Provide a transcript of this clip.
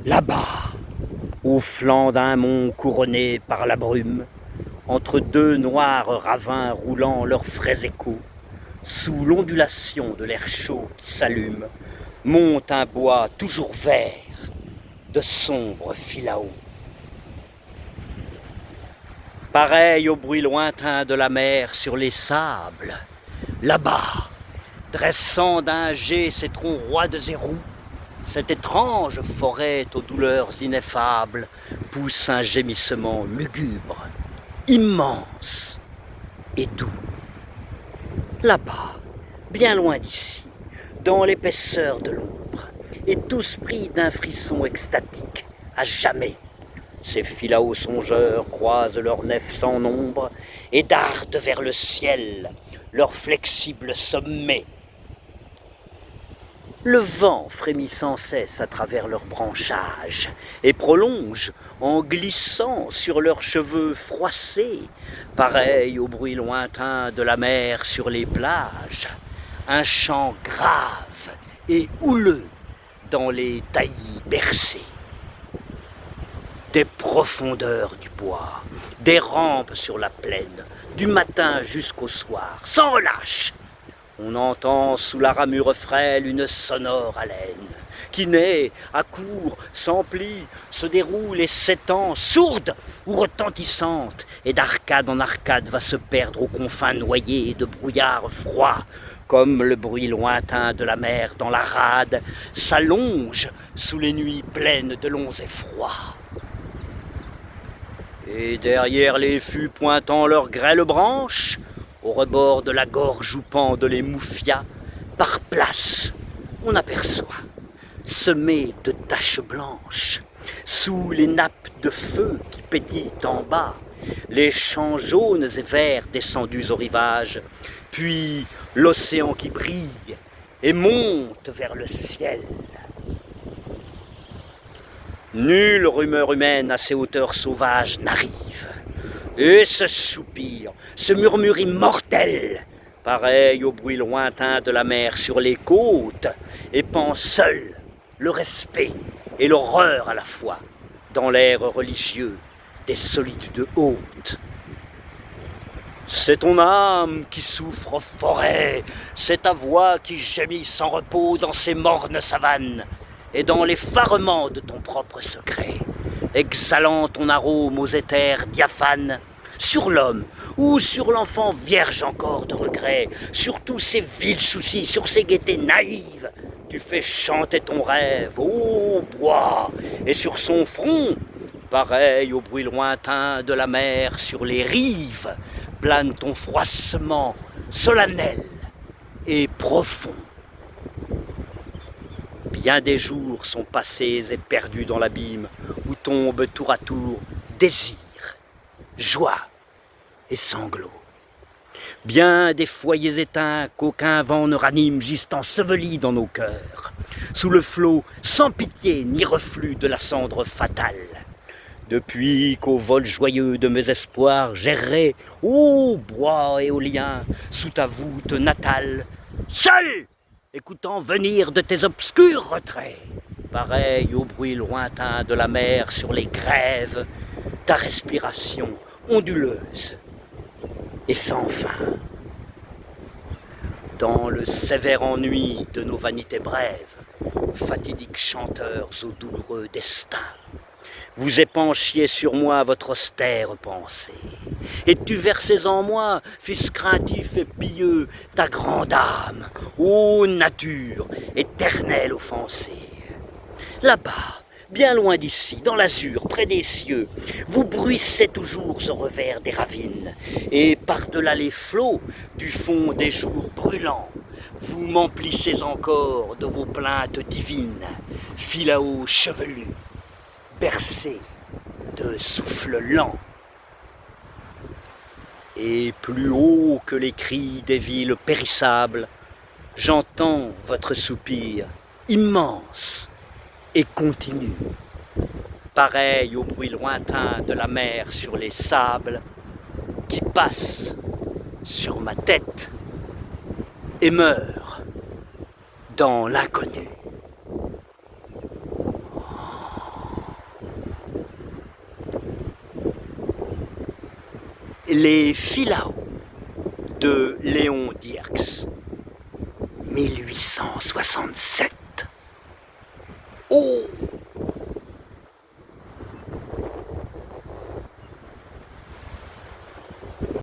Là-bas, au flanc d'un mont couronné par la brume, entre deux noirs ravins roulant leurs frais échos, sous l'ondulation de l'air chaud qui s'allume, monte un bois toujours vert de sombres filaos. Pareil au bruit lointain de la mer sur les sables, là-bas, dressant d'un jet ses troncs roides et roux, cette étrange forêt aux douleurs ineffables pousse un gémissement lugubre, immense et doux. Là-bas, bien loin d'ici, dans l'épaisseur de l'ombre, et tous pris d'un frisson extatique, à jamais, ces filaos songeurs croisent leurs nefs sans nombre et dardent vers le ciel leurs flexibles sommets. Le vent frémit sans cesse à travers leurs branchages et prolonge en glissant sur leurs cheveux froissés, pareil au bruit lointain de la mer sur les plages, un chant grave et houleux dans les taillis bercés. Des profondeurs du bois, des rampes sur la plaine, du matin jusqu'au soir, sans relâche. On entend sous la ramure frêle une sonore haleine, qui naît, accourt, s'emplit, se déroule et s'étend, sourde ou retentissante, et d'arcade en arcade va se perdre aux confins noyés de brouillard froid, comme le bruit lointain de la mer dans la rade s'allonge sous les nuits pleines de longs effrois. Et derrière les fûts pointant leurs grêles branches, au rebord de la gorge où pendent les mouffias, par place, on aperçoit, semés de taches blanches, sous les nappes de feu qui pétillent en bas, les champs jaunes et verts descendus au rivage, puis l'océan qui brille et monte vers le ciel. Nulle rumeur humaine à ces hauteurs sauvages n'arrive. Et ce soupir, ce murmure immortel, pareil au bruit lointain de la mer sur les côtes, épand seul le respect et l'horreur à la fois dans l'air religieux des solitudes hautes. C'est ton âme qui souffre, forêt, c'est ta voix qui gémit sans repos dans ces mornes savanes, et dans l'effarement de ton propre secret, exhalant ton arôme aux éthers diaphanes, sur l'homme ou sur l'enfant vierge encore de regret, sur tous ces vils soucis, sur ces gaietés naïves, tu fais chanter ton rêve, ô bois, et sur son front, pareil au bruit lointain de la mer sur les rives, plane ton froissement solennel et profond. Bien des jours sont passés et perdus dans l'abîme où tombent tour à tour désir, joie et sanglots. Bien des foyers éteints qu'aucun vent ne ranime gisent ensevelis dans nos cœurs, sous le flot sans pitié ni reflux de la cendre fatale. Depuis qu'au vol joyeux de mes espoirs j'errais, ô bois éolien, sous ta voûte natale, seul, écoutant venir de tes obscurs retraits, pareil au bruit lointain de la mer sur les grèves, ta respiration onduleuse et sans fin. Dans le sévère ennui de nos vanités brèves, fatidiques chanteurs au douloureux destin, vous épanchiez sur moi votre austère pensée, et tu versais en moi, fils craintif et pieux, ta grande âme, ô nature, éternelle offensée. Là-bas, bien loin d'ici, dans l'azur, près des cieux, vous bruissez toujours au revers des ravines, et par-delà les flots du fond des jours brûlants, vous m'emplissez encore de vos plaintes divines, filaos chevelus, bercés de souffles lents. Et plus haut que les cris des villes périssables, j'entends votre soupir immense et continu, pareil au bruit lointain de la mer sur les sables, qui passe sur ma tête et meurt dans l'inconnu. Les Philao de Léon Dierks, 1867. Oh!